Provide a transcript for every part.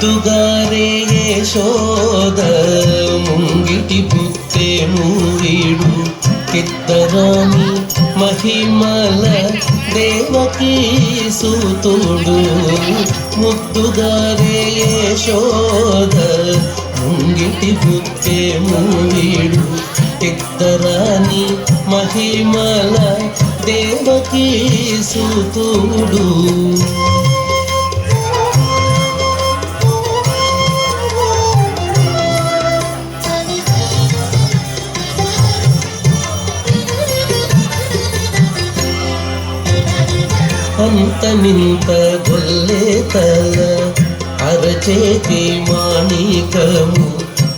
ముద్దుగారే యశోద ముంగిటి పుత్తే మూవీడు కిత్తరాని మహిమల దేవకీ సూతుడు. ముద్దుగారే యశోద ముంగిటి పుత్తే మూవీడు కిత్తరాని మహిమల దేవకీ సూతుడు. అంత నింత గొల్లేతల అరచేతి మాణికము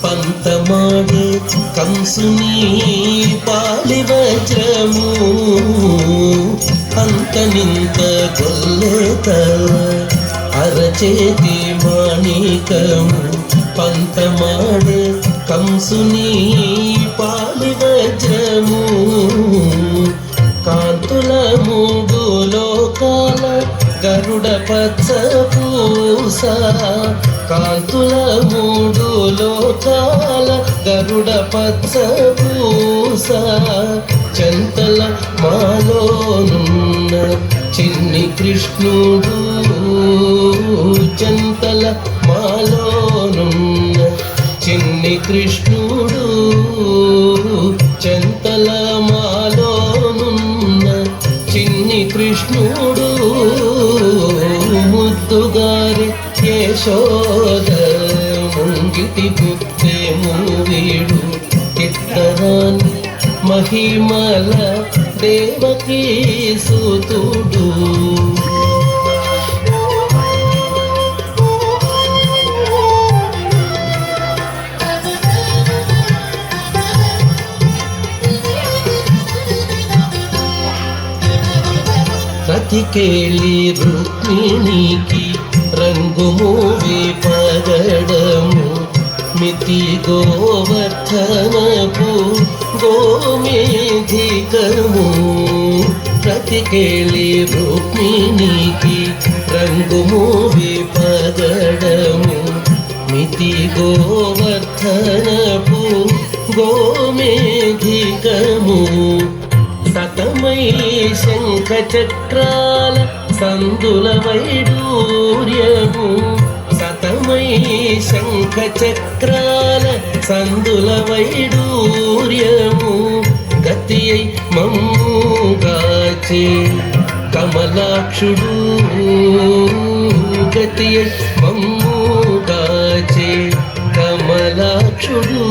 పంతమాడే కంసుని పాలి వజ్రము. అంత నింత గొల్లేతల అరచేతి మాణికము పంతమాడే కంసుని పాలి వజ్రము. కాంతుల మూడు లోకాల గరుడ పచ్చ పూస. కాంతుల మూడు లోకాల గరుడ పచ్చ పూస. చెంతల మాలోనున్న చిన్ని కృష్ణుడు. చెంతల మాలోనున్న చిన్ని కృష్ణుడు. చెంతల మాలోనున్న చిన్ని కృష్ణుడు. ముద్దుగారి యశోద ముంగిటి పుత్తే మూవీడు కిత్తరాని మహిమల దేవకీ సూతుడు. రతికేళి రుక్మిణికి రంగు మూవి పగడము. మితి గోవర్ధనపు గోమేధికము. రతికేళి రుక్మిణికి రంగు మూవి పగడము. మితి గోవర్ధనపు గోమేధికము. సతమై శంఖ చక్రాల సందుల వైడూర్యము. సతమై శంఖ చక్రాల సందుల వైడూర్యము. గతియై మమ్ముగాచే కమలాక్షుడు. గతియై మమ్ముగాచే కమలాక్షుడు.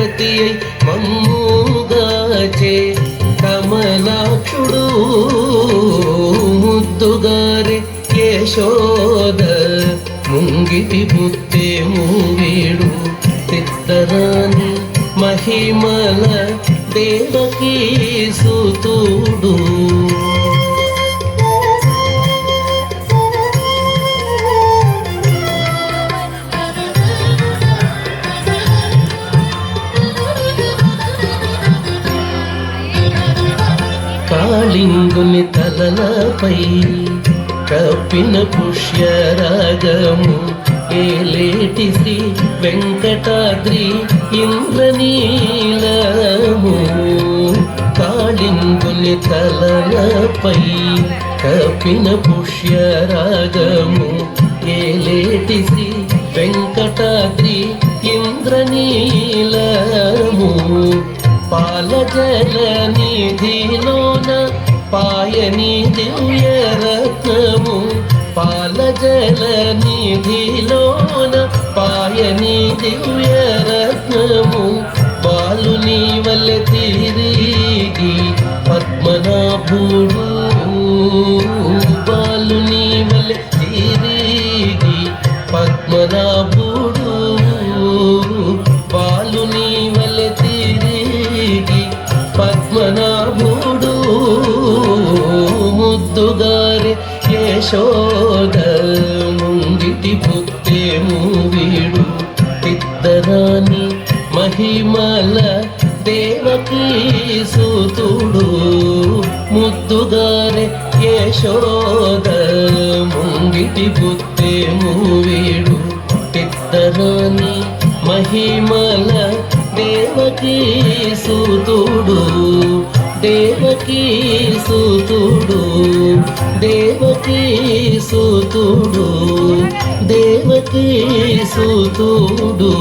గతియై మమ్ముగాచే కమలాక్షుడు. ముద్దుగారే యశోద ముంగిటి పుత్తే మూవీడు కిత్తరాని మహిమల దేవకీ సూతుడు. కాళింగుని తలలపై కప్పిన పుష్యరాగము. ఏలేటి శ్రీ వెంకటాద్రి ఇంద్రనీలము. కాళింగుని తలలపై కప్పిన పుష్యరాగము. ఏలేటి శ్రీ వెంకటాద్రి ఇంద్రనీలము. పాలజల నిధిలోన పాయని దివ్య రత్నము. పాలజల నిధిలోన పాయని దివ్య రత్నము. బాలుని వలె తిరిగి పద్మనాభుడు. బాలుని వలె తిరిగి పద్మనాభుడు. బాలుని వలె తిరిగి పద్మనాభుడు. ముద్దుగారే యశోద ముంగిటి పుత్తే మూవీడు కిత్తరాని మహిమల దేవకీ సూతుడు. ముద్దుగారే యశోద ముంగిటి పుత్తేము వీడు పెద్దరాని మహిమల దేవకీ సూతుడు దేవకీ సూతుడు దేవకీ సూతుడు దేవకీ సూతుడు